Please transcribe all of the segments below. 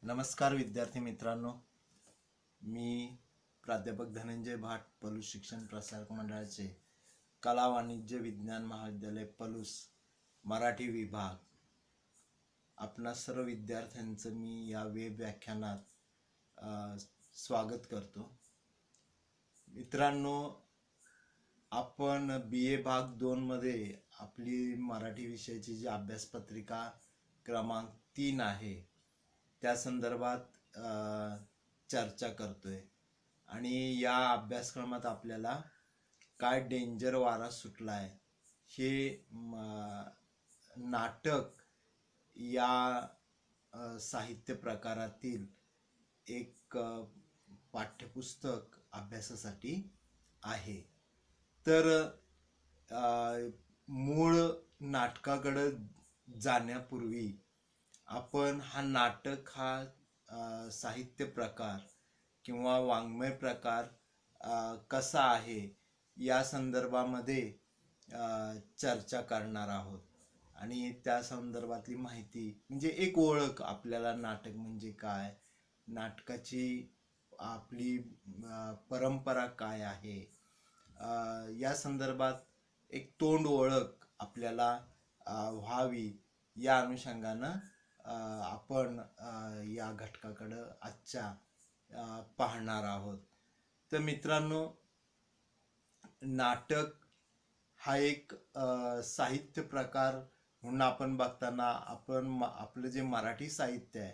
नमस्कार विद्यार्थी मित्रांनो, मी प्राध्यापक धनंजय भाट, पलूस शिक्षण प्रसारक मंडळाचे कला वाणिज्य विज्ञान महाविद्यालय पलूस मराठी विभाग आपणा सर्व विद्यार्थ्यांचं मी या वेब व्याख्यानात स्वागत करतो. मित्रांनो, आपण BA भाग 2 मध्ये आपली मराठी विषयाची जी अभ्यासपत्रिका क्रमांक 3 आहे त्या संदर्भात चर्चा करतोय आणि या अभ्यासक्रमात आपल्याला काय डेंजर वारा सुटलाय हे नाटक या साहित्य प्रकारातील एक पाठ्यपुस्तक अभ्यासासाठी आहे. तर मूळ नाटकाकडे जाण्यापूर्वी आपण हा नाटक हा साहित्य प्रकार किंवा वाङ्मय प्रकार कसा आहे या संदर्भामध्ये चर्चा करणार आहोत आणि त्या संदर्भातली माहिती म्हणजे एक ओळख, आपल्याला नाटक म्हणजे काय, नाटकाची आपली परंपरा काय आहे या संदर्भात एक तोंड ओळख आपल्याला व्हावी या अनुषंगानं आपण या घटकाकडं आजच्या पाहणार आहोत. तर मित्रांनो, नाटक हा एक साहित्य प्रकार म्हणून आपण बघताना आपण आपलं जे मराठी साहित्य आहे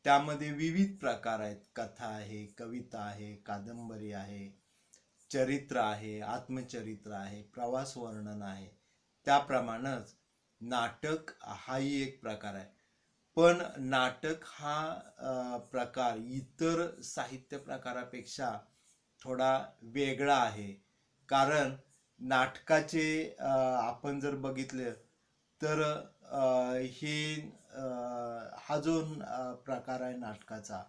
त्यामध्ये विविध प्रकार आहेत. कथा आहे, कविता आहे, कादंबरी आहे, चरित्र आहे, आत्मचरित्र आहे, प्रवास वर्णन आहे. त्याप्रमाणेच नाटक हाही एक प्रकार आहे. पण नाटक हा प्रकार इतर साहित्य प्रकारापेक्षा थोडा वेगळा आहे. कारण नाटकाचे आपण जर बघितले तर हे हा जो प्रकार आहे नाटकाचा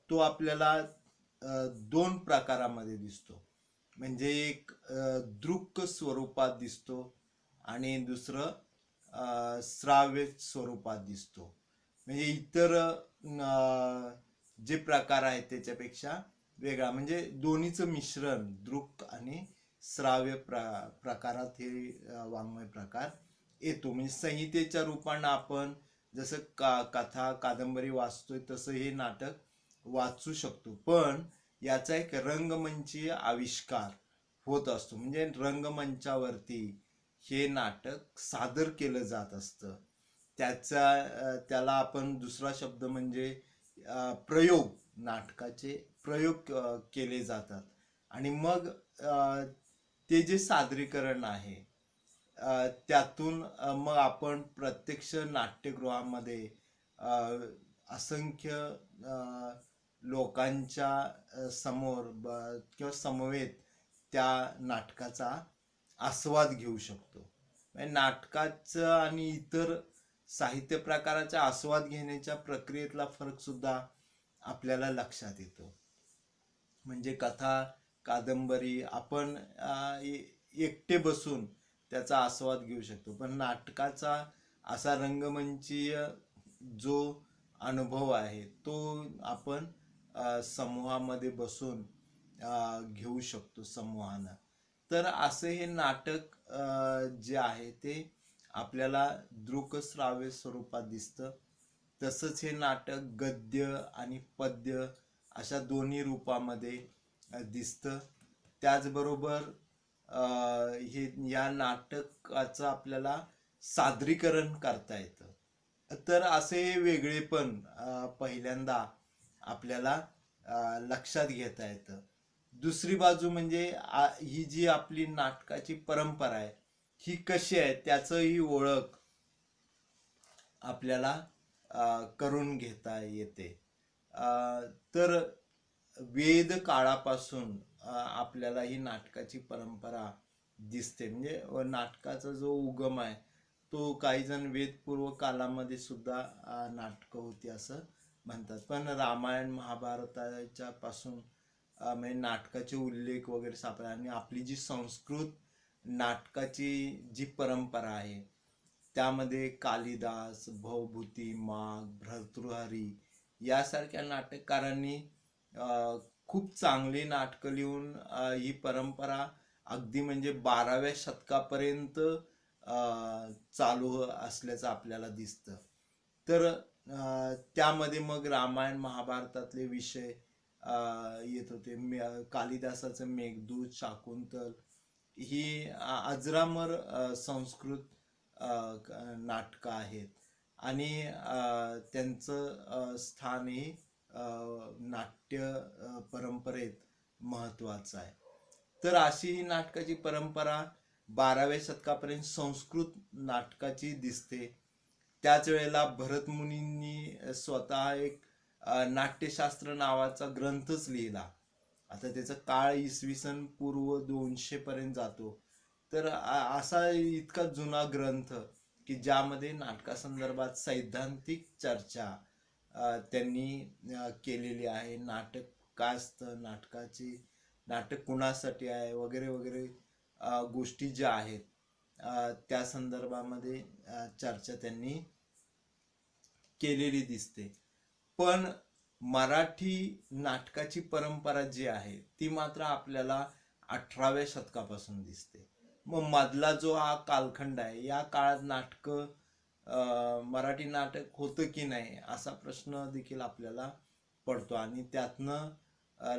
तो आपल्याला दोन प्रकारामध्ये दिसतो. म्हणजे एक दृक स्वरूपात दिसतो आणि दुसरं श्राव्य स्वरूपात दिसतो. म्हणजे इतर जे प्रकार आहेत त्याच्यापेक्षा वेगळा, म्हणजे दोन्हीचं मिश्रण दृक आणि श्राव्य प्रकारात हे वाङ्मय प्रकार येतो. म्हणजे संहितेच्या रूपानं आपण जसं कथा कादंबरी वाचतोय तसं हे नाटक वाचू शकतो. पण याचा एक रंगमंचीय आविष्कार होत असतो. म्हणजे रंगमंचावरती हे नाटक सादर केलं जात असतं. त्याला आपण दुसरा शब्द म्हणजे प्रयोग, नाटकाचे प्रयोग केले जातात आणि मग ते जे सादरीकरण आहे त्यातून मग आपण प्रत्यक्ष नाट्यगृहामध्ये असंख्य लोकांच्या समोर किंवा समवेत त्या नाटकाचा आस्वाद घेऊ शकतो. नाटकाचं आणि इतर साहित्य प्रकाराचा आस्वाद घेण्याच्या प्रक्रियेतला फरक सुद्धा आपल्याला लक्षात येतो. म्हणजे कथा कादंबरी आपण एकटे बसून त्याचा आस्वाद घेऊ शकतो, पण नाटकाचा असा रंगमंचीय जो अनुभव आहे तो आपण समूहामध्ये बसून घेऊ शकतो समूहानं. तर असं हे नाटक जे आहे ते आपल्याला दृकश्राव्य स्वरूपात दिसतं. तसंच हे नाटक गद्य आणि पद्य अशा दोन्ही रूपामध्ये दिसतं. त्याचबरोबर हे या नाटकाचं आपल्याला सादरीकरण करता येतं. तर असे वेगळे पण पहिल्यांदा आपल्याला लक्षात घेता येतं. दुसरी बाजू म्हणजे ही जी आपली नाटकाची परंपरा आहे ही कशी आहे त्याचंही ओळख आपल्याला करून घेता येते. तर वेद काळापासून आपल्याला ही नाटकाची परंपरा दिसते. म्हणजे नाटकाचा जो उगम आहे तो काही जण वेदपूर्व कालामध्ये सुद्धा नाटकं होती असं म्हणतात. पण रामायण महाभारताच्या पासून म्हणजे नाटकाचे उल्लेख वगैरे सापडले आणि आपली जी संस्कृत नाटकाची जी परंपरा आहे त्यामध्ये कालिदास, भवभूती, माघ, भर्तृहरी यासारख्या नाटककारांनी खूप चांगली नाटकं लिहून ही परंपरा अगदी म्हणजे 12व्या शतकापर्यंत चालू असल्याचं आपल्याला दिसतं. तर त्यामध्ये मग रामायण महाभारतातले विषय येत होते. कालिदासाचं मेघदूत, शाकुंतल ही अजरामर संस्कृत नाटकं आहेत आणि त्यांचं स्थानही नाट्य परंपरेत महत्वाचं आहे. तर अशी ही नाटकाची परंपरा 12व्या शतकापर्यंत संस्कृत नाटकाची दिसते. त्याच वेळेला भरतमुनींनी स्वतः एक नाट्यशास्त्र नावाचा ग्रंथच लिहिला. आता त्याचा काळ इसवी सन पूर्व 200 पर्यंत जातो. तर असा इतका जुना ग्रंथ की ज्यामध्ये नाटकासंदर्भात सैद्धांतिक चर्चा त्यांनी केलेली आहे. नाटक काय असतं, नाटक कुणासाठी आहे वगैरे वगैरे गोष्टी ज्या आहेत त्या संदर्भामध्ये चर्चा त्यांनी केलेली दिसते. पण मराठी नाटकाची परंपरा जी आहे ती मात्र आपल्याला 18व्या शतकापासून दिसते. मग मधला जो हा कालखंड आहे, या काळात मराठी नाटक होतं की नाही असा प्रश्न देखील आपल्याला पडतो. आणि त्यातनं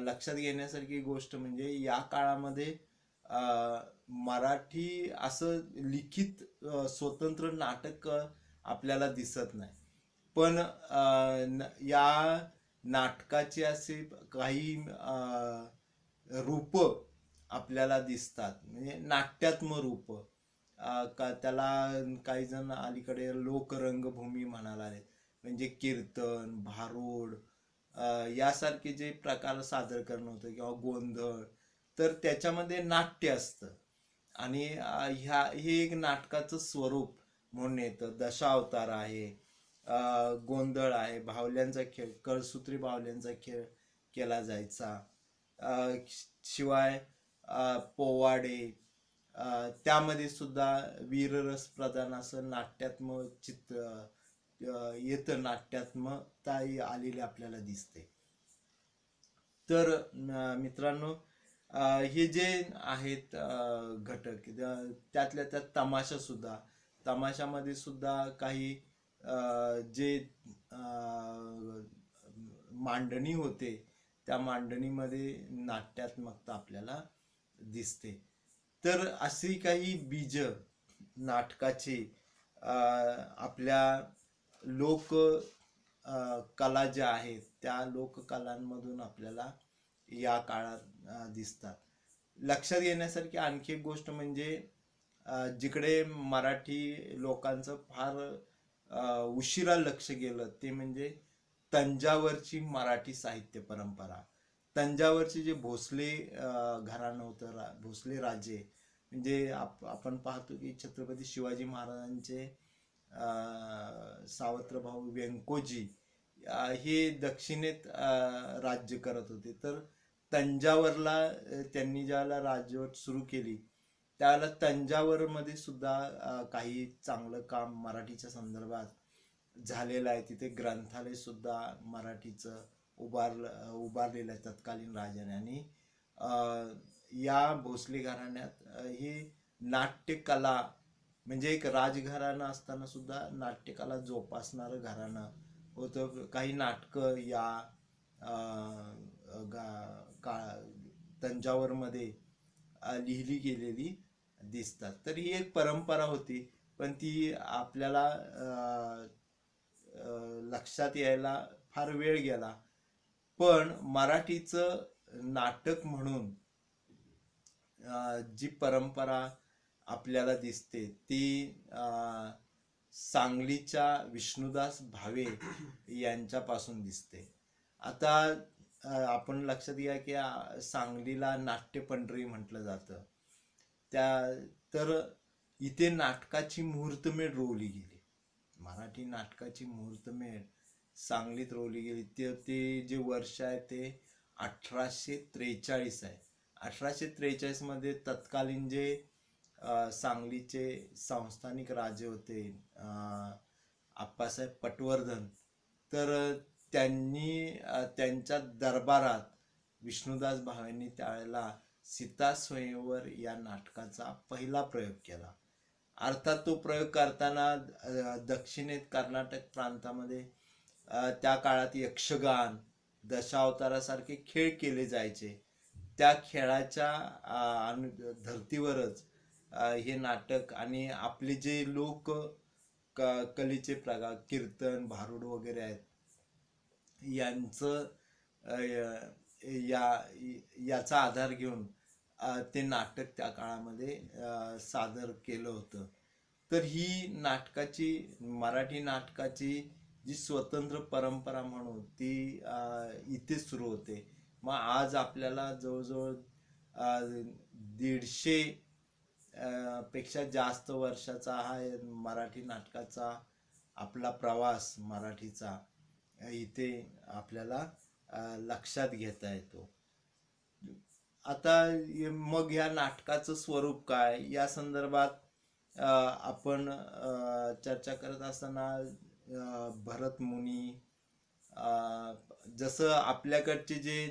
लक्षात घेण्यासारखी गोष्ट म्हणजे या काळामध्ये मराठी असं लिखित स्वतंत्र नाटक आपल्याला दिसत नाही. पण या नाटकाचे असे काही रूप आपल्याला दिसतात, म्हणजे नाट्यात्म रूप. का त्याला काही जण अलीकडे लोकरंगभूमी म्हणायला आले, म्हणजे कीर्तन, भारुड यासारखे जे प्रकार सादर करणं होतं किंवा गोंधळ, तर त्याच्यामध्ये नाट्य असतं. आणि हे एक नाटकाचं स्वरूप म्हणून येतं. दशावतार आहे, गोंधळ आहे, बाहुल्यांचा खेळ, कळसूत्री बाहुल्यांचा खेळ केला जायचा. शिवाय पोवाडे, त्यामध्ये सुद्धा वीररस प्रधान असं नाट्यात्मक चित्र येतं, नाट्यात्मकता आलेली आपल्याला दिसते. तर मित्रांनो, हे जे आहेत घटक, त्यातल्या त्यात तमाशामध्ये सुद्धा काही जे मांडणी होते त्या मांडणीमध्ये नाट्यात्मकता आपल्याला दिसते. तर अशी काही बीज नाटकाची आपल्या लोक कला ज्या आहेत त्या लोककलांमधून आपल्याला या काळात दिसतात. लक्षात घेण्यासारखी आणखी एक गोष्ट म्हणजे जिकडे मराठी लोकांचं फार उशिरा लक्ष गेलं ते म्हणजे तंजावरची मराठी साहित्य परंपरा. तंजावरचे जे भोसले घराणं होतं, भोसले राजे, म्हणजे आपण पाहतो की छत्रपती शिवाजी महाराजांचे सावत्र भाऊ व्यंकोजी हे दक्षिणेत राज्य करत होते. तर तंजावरला त्यांनी ज्यावेळेला राजवट सुरू केली त्यावेळेला तंजावरमध्ये सुद्धा काही चांगलं काम मराठीच्या संदर्भात झालेलं आहे. तिथे ग्रंथालय सुद्धा मराठीचं उभारलेलं आहे तत्कालीन राजाने. आणि या भोसले घराण्यात ही नाट्यकला, म्हणजे एक राजघराणं असताना सुद्धा नाट्यकला जोपासणारं घराणं होतं. काही नाटकं या तंजावरमध्ये लिहिली गेलेली दिसतात. तर ही एक परंपरा होती, पण ती आपल्याला लक्षात यायला फार वेळ गेला. पण मराठीचं नाटक म्हणून जी परंपरा आपल्याला दिसते ती सांगलीच्या विष्णुदास भावे यांच्यापासून दिसते. आता आपण लक्षात घ्या की सांगलीला नाट्यपंढरी म्हटलं जातं. तर इथे नाटकाची मुहूर्तमेढ रोवली गेली. मराठी नाटकाची मुहूर्तमेढ सांगलीत रोवली गेली. ते जे वर्ष आहे ते 1843 आहे. 1843 मध्ये तत्कालीन जे सांगलीचे संस्थानिक राजे होते आप्पासाहेब पटवर्धन, तर त्यांनी त्यांच्या दरबारात विष्णुदास भावेंनी त्यावेळेला सीता स्वयंवर या नाटकाचा पहिला प्रयोग केला. अर्थात तो प्रयोग करताना दक्षिणेत कर्नाटक प्रांतामध्ये त्या काळात यक्षगान, दशावतारासारखे खेळ केले जायचे. त्या खेळाच्या धर्तीवरच हे नाटक आणि आपले जे लोक कलेचे प्रकार, कीर्तन, भारुड वगैरे आहेत, यांचं याचा आधार घेऊन ते नाटक त्या काळामध्ये सादर केलं होतं. तर ही मराठी नाटकाची जी स्वतंत्र परंपरा म्हणून ती इथे सुरू होते. मग आज आपल्याला जवळजवळ 150 पेक्षा जास्त वर्षाचा हा मराठी नाटकाचा आपला प्रवास मराठीचा इथे आपल्याला लक्षात घेता येतो. आता मग ह्या नाटकाचं स्वरूप काय या संदर्भात आपण चर्चा करत असताना भरत मुनी, जसं आपल्याकडचे जे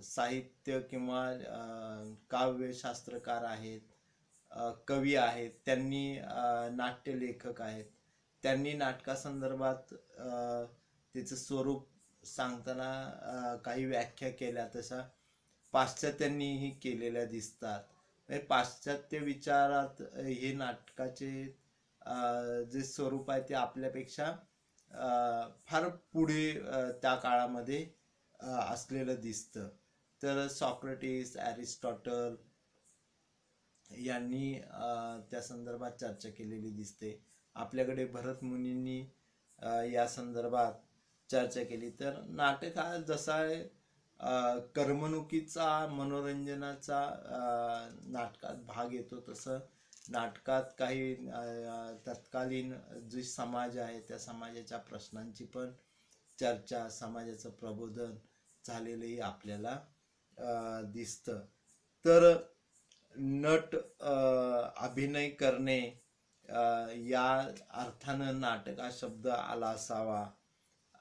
साहित्य किंवा काव्यशास्त्रकार आहेत, कवी आहेत, त्यांनी नाट्यलेखक आहेत, त्यांनी नाटकासंदर्भात त्याचं स्वरूप सांगताना काही व्याख्या केल्या, तशा पाश्चात्यांनीही केलेल्या दिसतात. पाश्चात्य विचारात हे नाटकाचे जे स्वरूप आहे ते आपल्यापेक्षा फार पुढे त्या काळामध्ये असलेलं दिसतं. तर सॉक्रेटिस, ॲरिस्टॉटल यांनी त्या संदर्भात चर्चा केलेली दिसते. आपल्याकडे भरत मुनींनी या संदर्भात चर्चा केली. तर नाटक हा जसा करमणुकीचा, मनोरंजनाचा नाटकात भाग येतो, तसं नाटकात काही तत्कालीन जे समाज आहे त्या समाजाच्या प्रश्नांची पण चर्चा, समाजाचं प्रबोधन झालेलंही आपल्याला दिसतं. तर नट अभिनय करणे या अर्थानं नाटक हा शब्द आला असावा.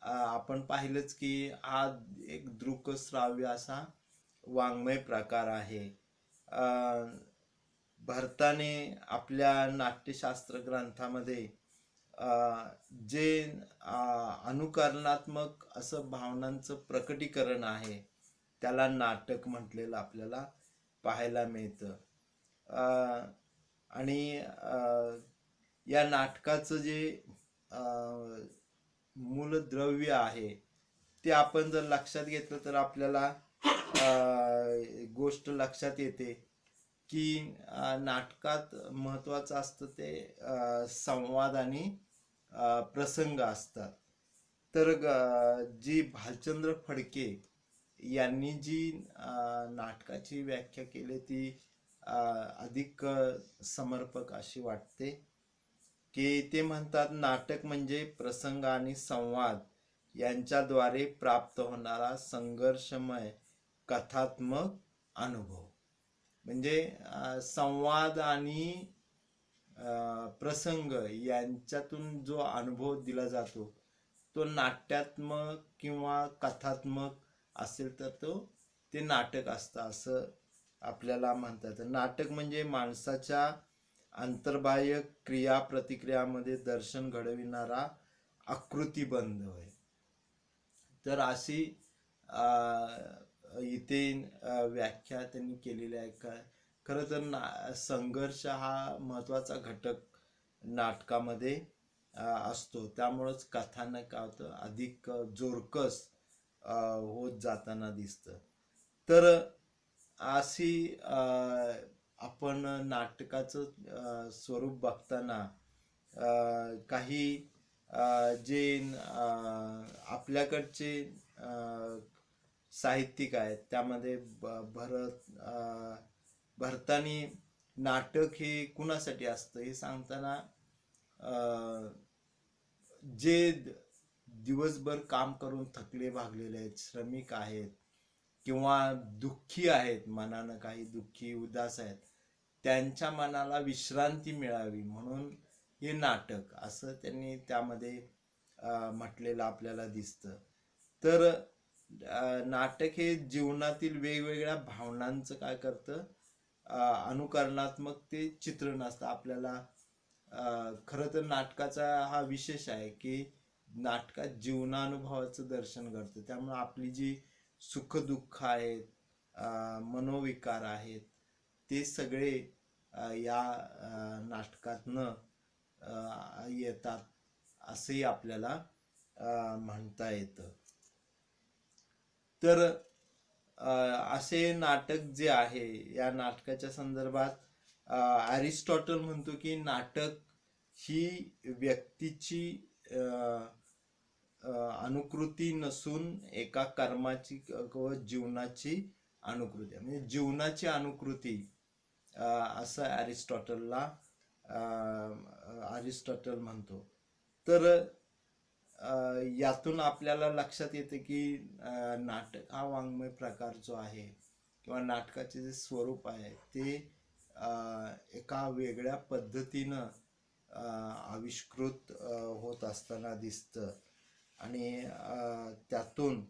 आपण पाहिलंच की हा एक दृकश्राव्य असा वाङ्मय प्रकार आहे. भरताने आपल्या नाट्यशास्त्र ग्रंथामध्ये जे अनुकरणात्मक असं भावनांचं प्रकटीकरण आहे त्याला नाटक म्हटलेलं आपल्याला पाहायला मिळतं. आणि या नाटकाचं जे मूलद्रव्य आहे ते आपण जर लक्षात घेतलं तर आपल्याला गोष्ट लक्षात येते की नाटकात महत्त्वाचं असतं ते संवाद आणि प्रसंग असतात. तर जी भालचंद्र फडके यांनी जी नाटकाची व्याख्या केली ती अधिक समर्पक अशी वाटते. की ते म्हणतात, नाटक म्हणजे प्रसंग आणि संवाद यांच्याद्वारे प्राप्त होणारा संघर्षमय कथात्मक अनुभव. म्हणजे संवाद आणि प्रसंग यांच्यातून जो अनुभव दिला जातो तो नाट्यात्मक किंवा कथात्मक असेल तर ते नाटक असतं असं आपल्याला म्हणता येतं. नाटक म्हणजे माणसाच्या अंतर्बाह्य क्रिया प्रतिक्रियामध्ये दर्शन घडविणारा आकृतिबंध होय. तर अशी इथे व्याख्या त्यांनी केलेली आहे. खरं तर संघर्ष हा महत्त्वाचा घटक नाटकामध्ये असतो. त्यामुळंच कथानक काय होतं अधिक जोरकस होत जाताना दिसतं. तर अशी आपण नाटकाचं स्वरूप बघताना काही जे आपल्याकडचे साहित्यिक आहेत त्यामध्ये भरतानी नाटक हे कुणासाठी असतं हे सांगताना जे दिवसभर काम करून थकले भागलेले आहेत, श्रमिक आहेत किंवा दुःखी आहेत, मनानं काही दुःखी उदास आहेत, त्यांच्या मनाला विश्रांती मिळावी म्हणून हे नाटक असं त्यांनी त्यामध्ये म्हटलेलं आपल्याला दिसतं. तर नाटक हे जीवनातील वेगवेगळ्या भावनांचं काय करतं, अनुकरणात्मक ते चित्रण असतं आपल्याला. खरं तर नाटकाचा हा विशेष आहे की नाटकात जीवनानुभवाचं दर्शन घडतं. त्यामुळे आपली जी सुखदुःख आहेत, मनोविकार आहेत, ते सगळे या नाटकातनं येतात असंही आपल्याला म्हणता येतं. तर असे नाटक जे आहे, या नाटकाच्या संदर्भात अरिस्टॉटल म्हणतो की नाटक ही व्यक्तीची अनुकृती नसून एका कर्माची व जीवनाची अनुकृती आहे. म्हणजे जीवनाची अनुकृती असं अरिस्टॉटल म्हणतो. तर यातून आपल्याला लक्षात येते की नाटक हा वाङ्मय प्रकार जो आहे किंवा नाटकाचे जे स्वरूप आहे ते एका वेगळ्या पद्धतीनं आविष्कृत होत असताना दिसतं. आणि त्यातून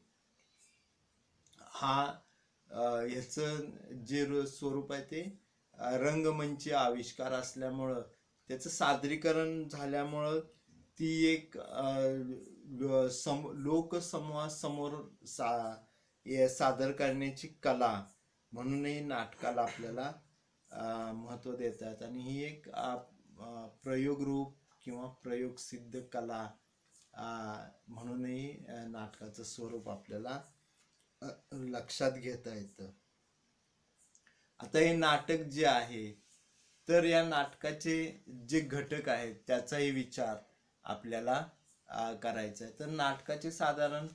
हा ह्याचं जे स्वरूप आहे ते रंगमंची आविष्कार असल्यामुळं, त्याचं सादरीकरण झाल्यामुळं ती एक लोकसमूहासमोर सादर करण्याची कला म्हणूनही नाटकाला आपल्याला महत्त्व देतात. आणि ही एक प्रयोगरूप किंवा प्रयोगसिद्ध कला म्हणूनही नाटकाचं स्वरूप आपल्याला लक्षात घेता येतं. आता हे नाटक जे आहे, तर या नाटकाचे जे घटक आहेत त्याचाही विचार आपल्याला करायचा आहे. तर नाटकाचे साधारण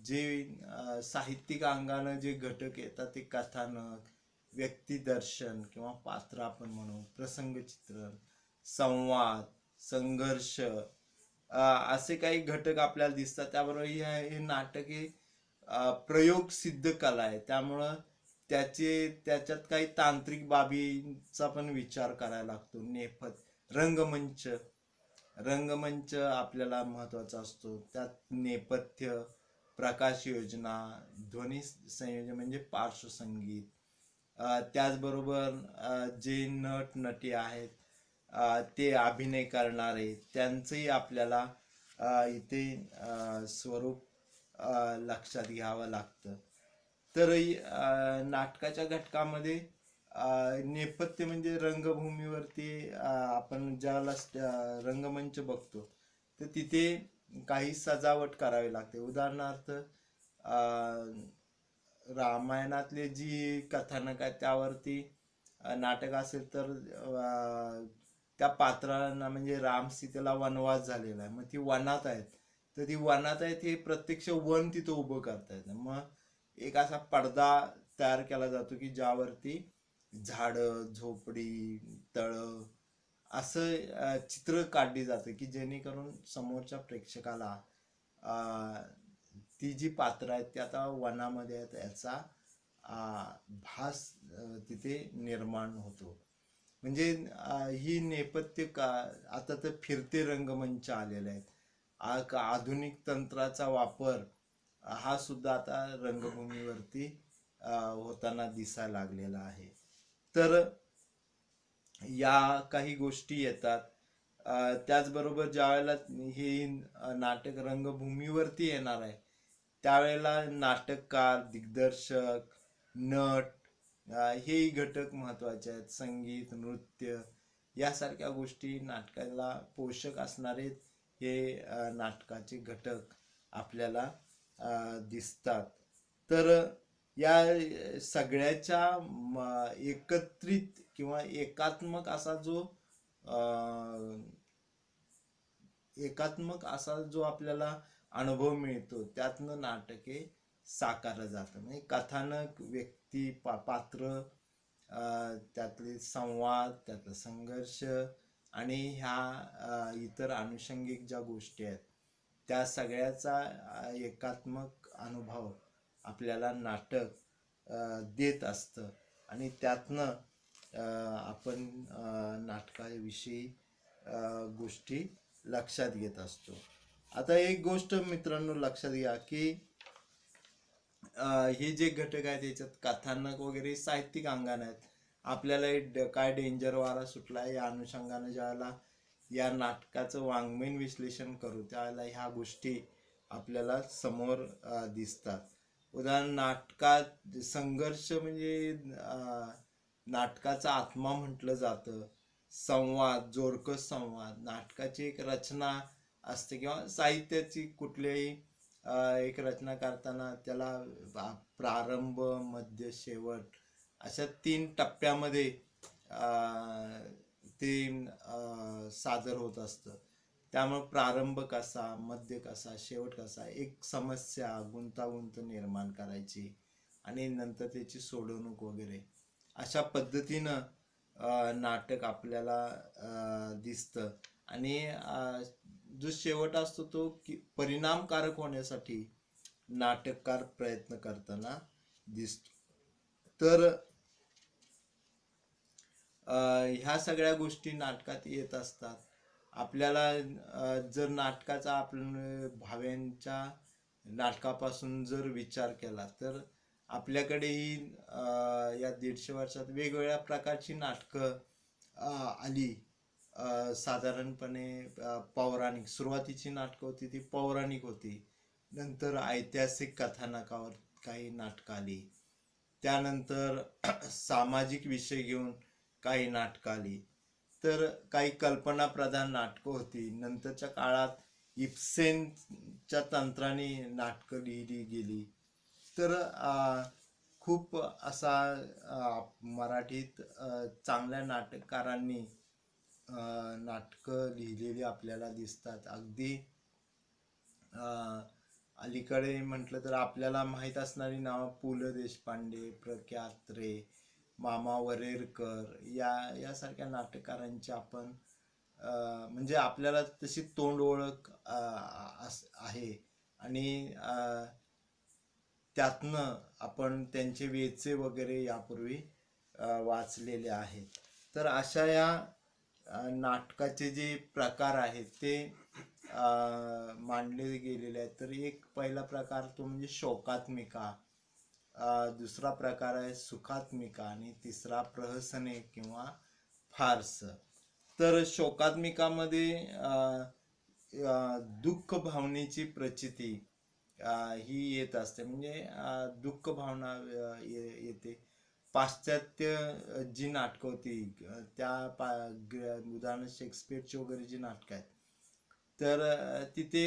जे साहित्यिक अंगानं जे घटक येतात ते कथानक, व्यक्तिदर्शन किंवा पात्र आपण म्हणू, प्रसंगचित्रण, संवाद, संघर्ष, असे काही घटक आपल्याला दिसतात. त्याबरोबर हे नाटक हे प्रयोग सिद्ध कला आहे. त्यामुळं त्याच्यात काही तांत्रिक बाबींचा पण विचार करायला लागतो. रंगमंच आपल्याला महत्वाचा असतो. त्यात नेपथ्य, प्रकाश योजना, ध्वनी संयोजन म्हणजे पार्श्वसंगीत, त्याचबरोबर जे नट नटी आहेत, ते अभिनय करणारे, त्यांचंही आपल्याला इथे स्वरूप लक्षात घ्यावं लागतं. तर नाटकाच्या घटकामध्ये नेपथ्य म्हणजे रंगभूमीवरती आपण ज्यावेळेला रंगमंच बघतो तर तिथे काही सजावट करावी लागते. उदाहरणार्थ रामायणातले जी कथानक आहेत त्यावरती नाटक असेल तर त्या पात्रांना, म्हणजे राम सीतेला वनवास झालेला आहे, मग ती वनात आहेत, तर ती वनात आहेत हे प्रत्यक्ष वन तिथं उभं करतायत. मग एक असा पडदा तयार केला जातो की ज्यावरती झाडं, झोपडी, तळं असं चित्र काढली जातं की जेणेकरून समोरच्या प्रेक्षकाला ती जी पात्र आहेत ती आता वनामध्ये आहेत याचा भास तिथे निर्माण होतो. म्हणजे ही नेपथ्य का आता तर फिरते रंगमंच आलेले आहेत. आधुनिक तंत्राचा वापर हा सुद्धा आता रंगभूमीवरती होताना दिसायला लागलेला आहे. तर या काही गोष्टी येतात. त्याचबरोबर ज्या वेळेला हे नाटक रंगभूमीवरती येणार आहे त्यावेळेला नाटककार, दिग्दर्शक, नट हेही घटक महत्वाचे आहेत. संगीत, नृत्य यासारख्या गोष्टी नाटकाला पोषक असणारे हे नाटकाचे घटक आपल्याला दिसतात. तर या सगळ्याच्या एकत्रित किंवा एकात्मक असा जो आपल्याला अनुभव मिळतो त्यातनं नाटक हे साकारलं जातं. म्हणजे कथानक, व्यक्ती, पात्र, त्यातले संवाद, त्यातला संघर्ष आणि ह्या इतर अनुषंगिक ज्या गोष्टी आहेत त्या सगळ्याचा एकात्मक अनुभव आपल्याला नाटक देत असतं. आणि त्यातनं आपण नाटकाविषयी गोष्टी लक्षात घेत असतो. आता एक गोष्ट मित्रांनो लक्षात घ्या की हे जे घटक आहेत त्याच्यात कथानक वगैरे साहित्यिक अंगण आहेत. आपल्याला काय डेंजर वारा सुटला या अनुषंगाने ज्यावेळेला या नाटकाचं वाङ्मयीन विश्लेषण करू त्यावेळेला ह्या गोष्टी आपल्याला समोर दिसतात. उदाहरण नाटकात संघर्ष म्हणजे नाटकाचा आत्मा म्हटलं जातं. संवाद, जोरकस संवाद, नाटकाची एक रचना असते किंवा साहित्याची कुठल्याही एक रचना करताना त्याला प्रारंभ, मध्य, शेवट अशा 3 टप्प्यामध्ये ते सादर होत असतं. त्यामुळे प्रारंभ कसा, मध्य कसा, शेवट कसा, एक समस्या गुंतागुंत निर्माण करायची आणि नंतर त्याची सोडवणूक वगैरे अशा पद्धतीनं नाटक आपल्याला दिसतं. आणि जो शेवट असतो तो परिणामकारक होण्यासाठी नाटककार प्रयत्न करताना दिसतो. तर ह्या सगळ्या गोष्टी नाटकात येत असतात. आपल्याला जर नाटकाचा आपण भाव्यांच्या नाटकापासून जर विचार केला तर आपल्याकडेही या 150 वर्षात वेगवेगळ्या प्रकारची नाटकं आली. साधारणपणे पौराणिक सुरुवातीची नाटकं होती ती पौराणिक होती. नंतर ऐतिहासिक कथानकावर काही नाटकं आली. त्यानंतर सामाजिक विषय घेऊन काही नाटकं आली. तर काही कल्पनाप्रधान नाटकं होती. नंतरच्या काळात इब्सेनच्या तंत्राने नाटकं लिहिली गेली. तर खूप असा मराठीत चांगल्या नाटककारांनी नाटकं लिहिलेली आपल्याला दिसतात. अगदी अलीकडे म्हटलं तर आपल्याला माहीत असणारी नावं पु ल देशपांडे, प्र के अत्रे, मामा वरेरकर यासारख्या नाटककारांची आपण म्हणजे आपल्याला तशी तोंड ओळख आहे. आणि त्यातनं आपण त्यांचे वेचे वगैरे यापूर्वी वाचलेले आहेत. तर अशा या नाटकाचे जे प्रकार आहेत ते मांडले गेलेले आहेत. तर एक पहिला प्रकार तो म्हणजे शोकात्मिका, दुसरा प्रकार आहे सुखात्मिका आणि तिसरा प्रहसने किंवा फार्स. तर शोकात्मिकामध्ये दुःख भावनेची प्रचिती ही येत असते. म्हणजे दुःख भावना येते. पाश्चात्य जी नाटकं होती त्या उदाहरण शेक्सपियरची वगैरे जी नाटकं आहेत तर तिथे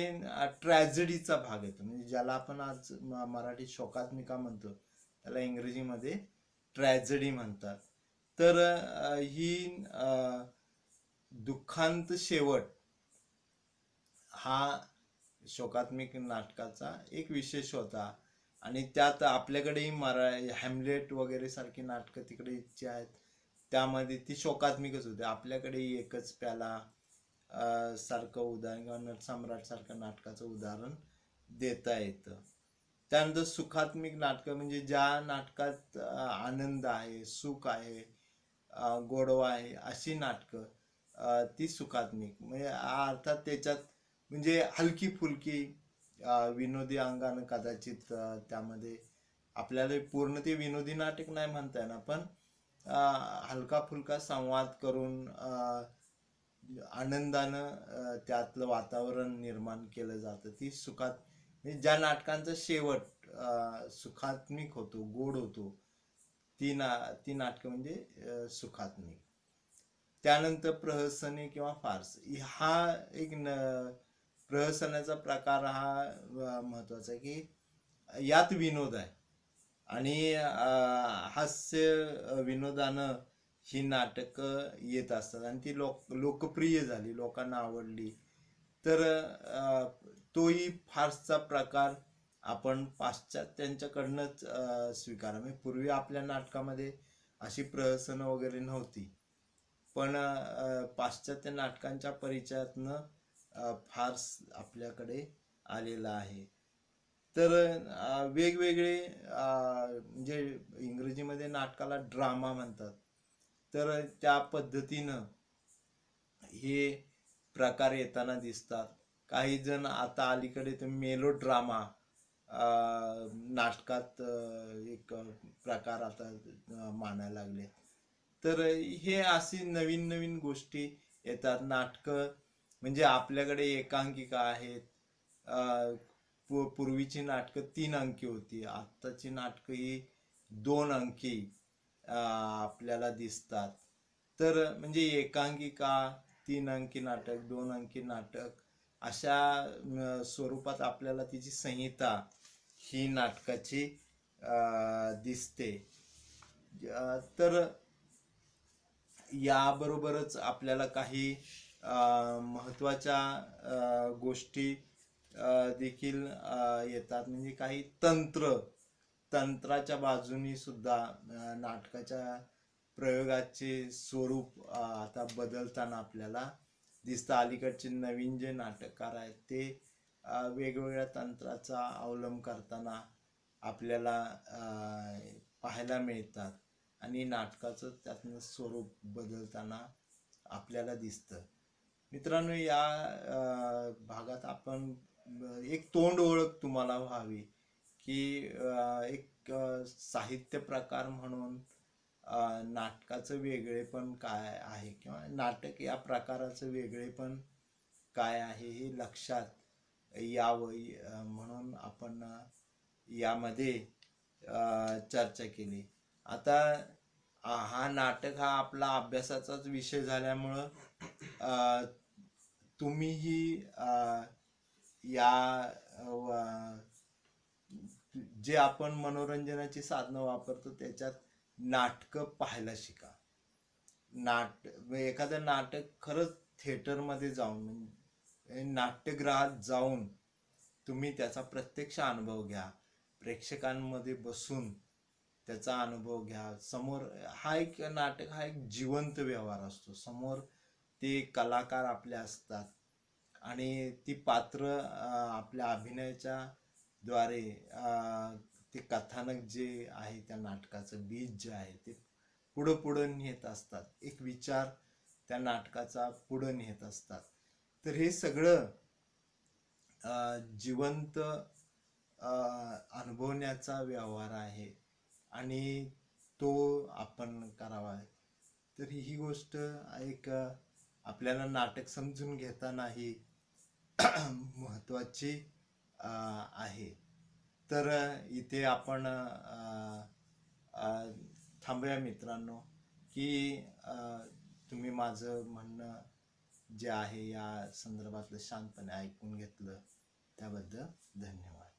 ट्रॅजेडीचा भाग येतो. म्हणजे ज्याला आपण आज मराठी शोकात्मिका म्हणतो त्याला इंग्रजीमध्ये ट्रॅजेडी म्हणतात. तर ही दुःखांत शेवट हा शोकात्मिक नाटकाचा एक विशेष होता. आणि त्यात आपल्याकडेही हॅमलेट वगैरे सारखी नाटकं तिकडे जी आहेत त्यामध्ये ती शोकात्मिकच होते. आपल्याकडेही एकच प्याला सारखं उदाहरण किंवा नटसम्राट सारखं नाटकाचं उदाहरण देता येतं. त्यानंतर सुखात्मिक नाटकं म्हणजे ज्या नाटकात आनंद आहे, सुख आहे, गोडवा आहे अशी नाटकं ती सुखात्मिक. म्हणजे अर्थात त्याच्यात म्हणजे हलकी फुलकी विनोदी अंगानं कदाचित त्यामध्ये आपल्याला पूर्ण ते विनोदी नाटक नाही म्हणता येणार पण हलका फुलका संवाद करून आनंदानं त्यातलं वातावरण निर्माण केलं जातं. ती म्हणजे ज्या नाटकांचा शेवट सुखात्मिक होतो, गोड होतो ती नाटकं म्हणजे सुखात्मिक. त्यानंतर प्रहसने किंवा फार्स हा एक प्रहसनाचा प्रकार हा महत्वाचा आहे की यात विनोद आहे आणि हास्य विनोदानं ही नाटकं येत असतात आणि ती लोकप्रिय झाली, लोकांना आवडली. तर तोही फार्सचा प्रकार आपण पाश्चात्यांच्याकडनंच स्वीकारा. म्हणजे पूर्वी आपल्या नाटकामध्ये अशी प्रहसनं वगैरे नव्हती पण पाश्चात्य नाटकांच्या परिचयातनं फार्स आपल्याकडे आलेला आहे. तर वेगवेगळे म्हणजे इंग्रजीमध्ये नाटकाला ड्रामा म्हणतात. तर त्या पद्धतीनं हे प्रकार येताना दिसतात. काही जण आता अलीकडे ते मेलो ड्रामा नाटकात एक प्रकार आता मानायला लागले. तर हे अशी नवीन नवीन गोष्टी येतात. नाटकं म्हणजे आपल्याकडे एकांकिका आहेत. पूर्वीची नाटकं 3 अंकी होती, आत्ताची नाटकं ही 2 अंकी आपल्याला दिसतात. तर म्हणजे एकांकिका, 3 अंकी नाटक, 2 अंकी नाटक अशा स्वरूपात आपल्याला तिची संहिता ही नाटकाची दिसते. तर याबरोबरच आपल्याला काही महत्त्वाच्या गोष्टी देखील येतात. म्हणजे काही तंत्राच्या बाजूनी सुद्धा नाटकाच्या प्रयोगाचे स्वरूप आता बदलताना आपल्याला दिसतं. अलीकडचे नवीन जे नाटककार आहेत ते वेगवेगळ्या तंत्राचा अवलंब करताना आपल्याला पाहायला मिळतात आणि नाटकाचं त्यातनं स्वरूप बदलताना आपल्याला दिसतं. मित्रांनो, या भागात आपण एक तोंड ओळख तुम्हाला व्हावी की एक साहित्य प्रकार म्हणून नाटकाचं वेगळेपण काय आहे किंवा नाटक या प्रकाराचं वेगळेपण काय आहे हे लक्षात यावं म्हणून आपण यामध्ये चर्चा केली. आता हा नाटक हा आपला अभ्यासाचाच विषय झाल्यामुळं तुम्हीही या जे आपण मनोरंजनाची साधनं वापरतो त्याच्यात नाटकं पाहायला शिका. एखादं नाटक खरंच थिएटरमध्ये जाऊन म्हणजे नाट्यगृहात जाऊन तुम्ही त्याचा प्रत्यक्ष अनुभव घ्या. प्रेक्षकांमध्ये बसून त्याचा अनुभव घ्या. समोर हा एक नाटक हा एक जिवंत व्यवहार असतो. समोर ते कलाकार आपले असतात आणि ती पात्र आपल्या अभिनयाच्या द्वारे ते कथानक जे आहे त्या नाटकाचं बीज जे आहे ते पुढं नेत असतात. एक विचार त्या नाटकाचा पुढं नेत असतात. तर हे सगळं जिवंत अनुभवण्याचा व्यवहार आहे आणि तो आपण करावा. तर ही गोष्ट एक आपल्याला नाटक समजून घेतानाही महत्त्वाची आहे. तर इथे आपण थांबूया मित्रांनो, की तुम्ही माझं म्हणणं जे आहे या संदर्भातलं शांतपणे ऐकून घेतलं त्याबद्दल धन्यवाद.